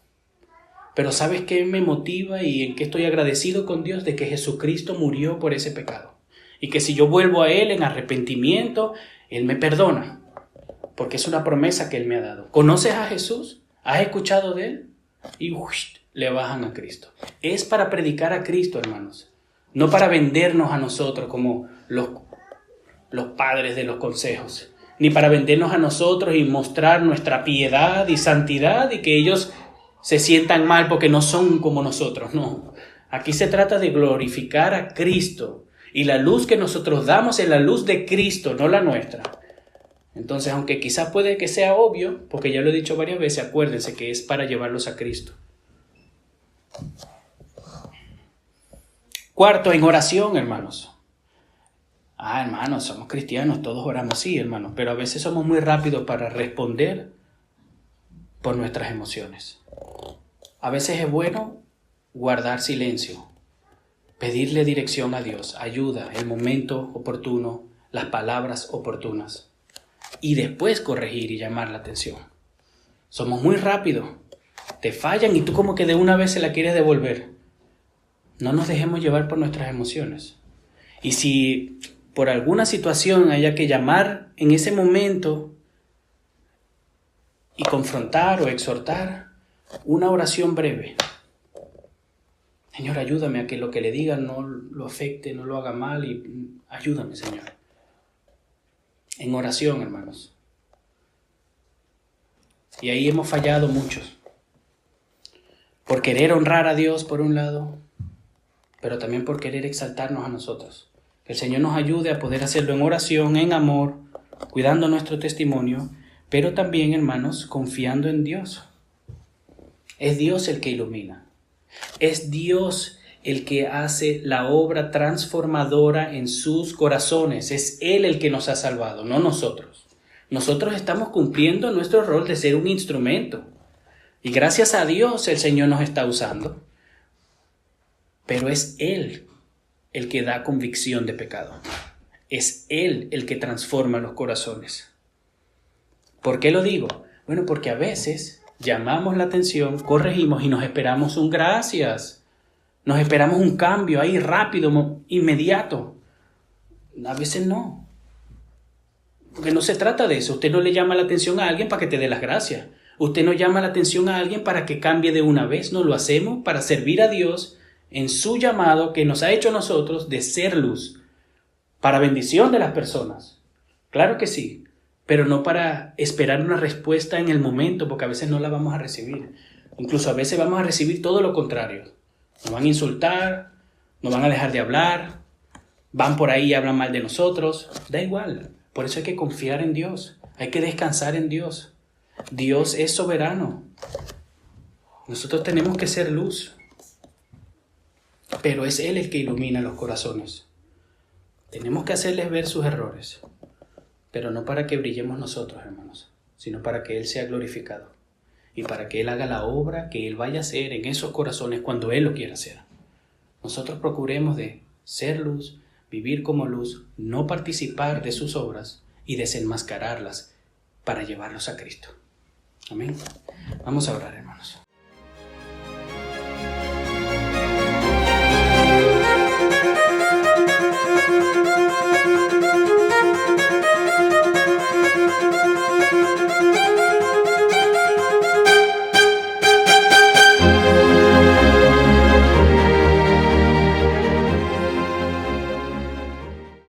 Pero ¿sabes qué me motiva y en qué estoy agradecido con Dios? De que Jesucristo murió por ese pecado. Y que si yo vuelvo a Él en arrepentimiento, Él me perdona. Porque es una promesa que Él me ha dado. ¿Conoces a Jesús? ¿Has escuchado de Él? Y le bajan a Cristo. Es para predicar a Cristo, hermanos. No para vendernos a nosotros como los padres de los consejos. Ni para vendernos a nosotros y mostrar nuestra piedad y santidad y que ellos se sientan mal porque no son como nosotros. No. Aquí se trata de glorificar a Cristo. Y la luz que nosotros damos es la luz de Cristo, no la nuestra. Entonces, aunque quizás puede que sea obvio, porque ya lo he dicho varias veces, acuérdense que es para llevarlos a Cristo. Cuarto, en oración, hermanos. Hermanos, somos cristianos, todos oramos, sí, hermanos, pero a veces somos muy rápidos para responder por nuestras emociones. A veces es bueno guardar silencio, pedirle dirección a Dios, ayuda, el momento oportuno, las palabras oportunas, y después corregir y llamar la atención. Somos muy rápidos, te fallan y tú como que de una vez se la quieres devolver. No nos dejemos llevar por nuestras emociones. Y si por alguna situación haya que llamar en ese momento y confrontar o exhortar, una oración breve. Señor, ayúdame a que lo que le diga no lo afecte, no lo haga mal y ayúdame, Señor. En oración, hermanos. Y ahí hemos fallado muchos. Por querer honrar a Dios por un lado, pero también por querer exaltarnos a nosotros. Que el Señor nos ayude a poder hacerlo en oración, en amor, cuidando nuestro testimonio, pero también, hermanos, confiando en Dios. Es Dios el que ilumina. Es Dios el que hace la obra transformadora en sus corazones. Es Él el que nos ha salvado, no nosotros. Nosotros estamos cumpliendo nuestro rol de ser un instrumento. Y gracias a Dios el Señor nos está usando. Pero es Él el que da convicción de pecado. Es Él el que transforma los corazones. ¿Por qué lo digo? Bueno, porque a veces llamamos la atención, corregimos y nos esperamos un gracias. Nos esperamos un cambio ahí rápido, inmediato. A veces no. Porque no se trata de eso. Usted no le llama la atención a alguien para que te dé las gracias. Usted no llama la atención a alguien para que cambie de una vez. No lo hacemos para servir a Dios en su llamado que nos ha hecho a nosotros de ser luz, para bendición de las personas. Claro que sí, pero no para esperar una respuesta en el momento, porque a veces no la vamos a recibir. Incluso a veces vamos a recibir todo lo contrario. Nos van a insultar, nos van a dejar de hablar, van por ahí y hablan mal de nosotros. Da igual, por eso hay que confiar en Dios, hay que descansar en Dios. Dios es soberano. Nosotros tenemos que ser luz. Pero es Él el que ilumina los corazones. Tenemos que hacerles ver sus errores, pero no para que brillemos nosotros, hermanos, sino para que Él sea glorificado y para que Él haga la obra que Él vaya a hacer en esos corazones cuando Él lo quiera hacer. Nosotros procuremos de ser luz, vivir como luz, no participar de sus obras y desenmascararlas para llevarlos a Cristo. Amén. Vamos a orar, hermanos.